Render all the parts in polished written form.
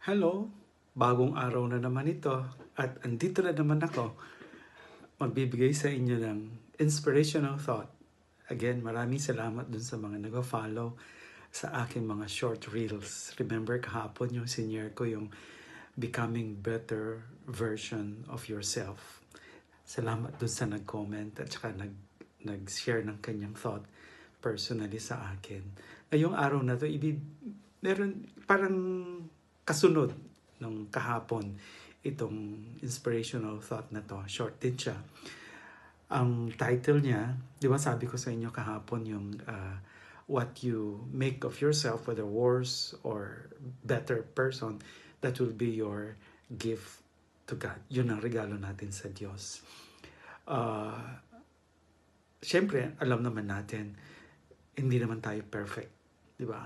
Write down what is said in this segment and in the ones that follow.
Hello, bagong araw na naman ito at andito na naman ako magbibigay sa inyo ng inspirational thought. Again, maraming salamat dun sa mga nag-follow sa aking mga short reels. Remember kahapon yung senior ko yung becoming better version of yourself. Salamat dun sa nag-comment at saka nag-share ng kanyang thought personally sa akin. Ngayong araw na to, meron parang kasunod nung kahapon itong inspirational thought na to. Short din siya. Ang title niya, di ba sabi ko sa inyo kahapon yung what you make of yourself, whether worse or better person, that will be your gift to God. Yun ang regalo natin sa Diyos. Siyempre, alam naman natin, hindi naman tayo perfect. Di ba?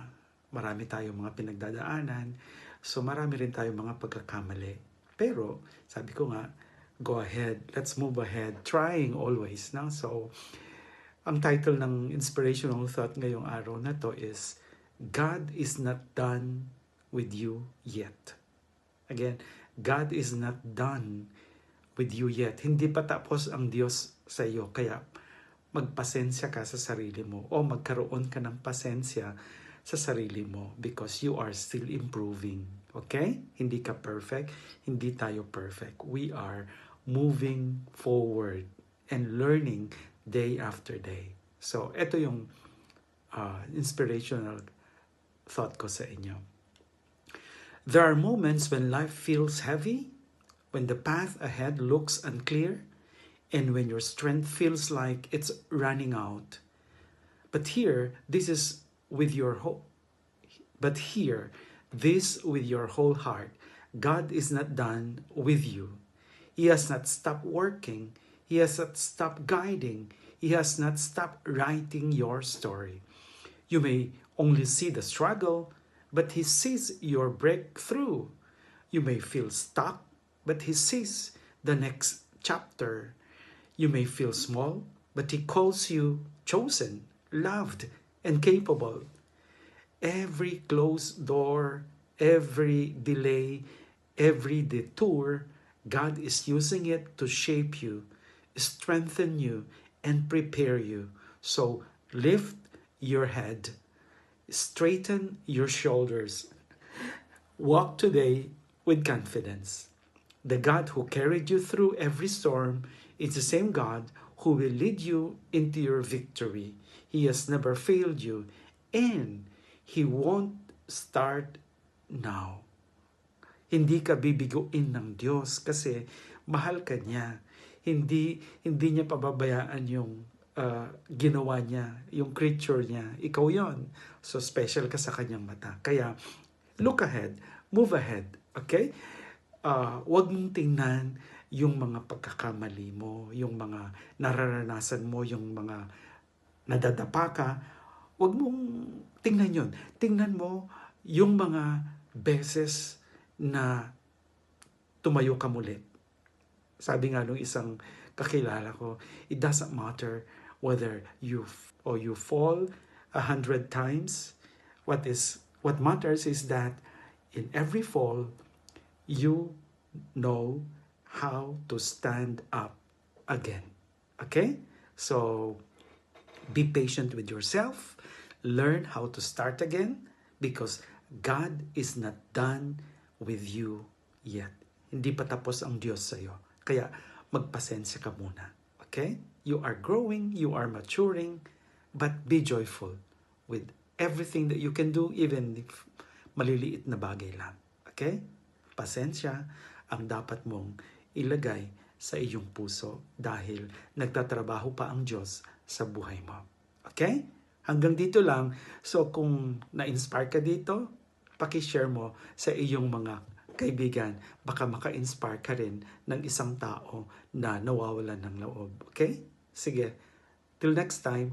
Marami tayong mga pinagdadaanan. So marami rin tayong mga pagkakamali. Pero, sabi ko nga, go ahead. Let's move ahead. Trying always. No? So, ang title ng inspirational thought ngayong araw na to is, God is not done with you yet. Again, God is not done with you yet. Hindi pa tapos ang Diyos sa iyo. Kaya, magpasensya ka sa sarili mo o magkaroon ka ng pasensya sa sarili mo because you are still improving. Okay? Hindi ka perfect. Hindi tayo perfect. We are moving forward and learning day after day. So, ito yung inspirational thought ko sa inyo. There are moments when life feels heavy, when the path ahead looks unclear, and when your strength feels like it's running out. But here, this with your whole heart. God is not done with you. He has not stopped working. He has not stopped guiding. He has not stopped writing your story. You may only see the struggle, but He sees your breakthrough. You may feel stuck, but He sees the next chapter. You may feel small, but He calls you chosen, loved, and capable. Every closed door, every delay, every detour, God is using it to shape you, strengthen you, and prepare you. So lift your head, straighten your shoulders, walk today with confidence. The God who carried you through every storm is the same God who will lead you into your victory. He has never failed you, and He won't start now. Hindi ka bibiguin ng Diyos kasi mahal ka niya. Hindi niya pababayaan yung ginawa niya, yung creature niya. Ikaw yon. So special ka sa kanyang mata. Kaya look ahead, move ahead, okay? Huwag mong tingnan yung mga pagkakamali mo, yung mga nararanasan mo, yung mga nadadapa ka. Huwag mong tingnan yon. Tingnan mo yung mga beses na tumayo ka muli. Sabi nga nung isang kakilala ko, it doesn't matter whether you fall 100 times. What matters is that in every fall, you know how to stand up again. Okay? So, be patient with yourself. Learn how to start again because God is not done with you yet. Hindi pa tapos ang Diyos sa'yo. Kaya magpasensya ka muna. Okay? You are growing, you are maturing, but be joyful with everything that you can do, even if maliliit na bagay lang. Okay? Pasensya ang dapat mong ilagay sa iyong puso dahil nagtatrabaho pa ang Diyos sa buhay mo. Okay? Hanggang dito lang. So kung na-inspire ka dito, paki-share mo sa iyong mga kaibigan. Baka maka-inspire ka rin ng isang tao na nawawalan ng loob. Okay? Sige. Till next time.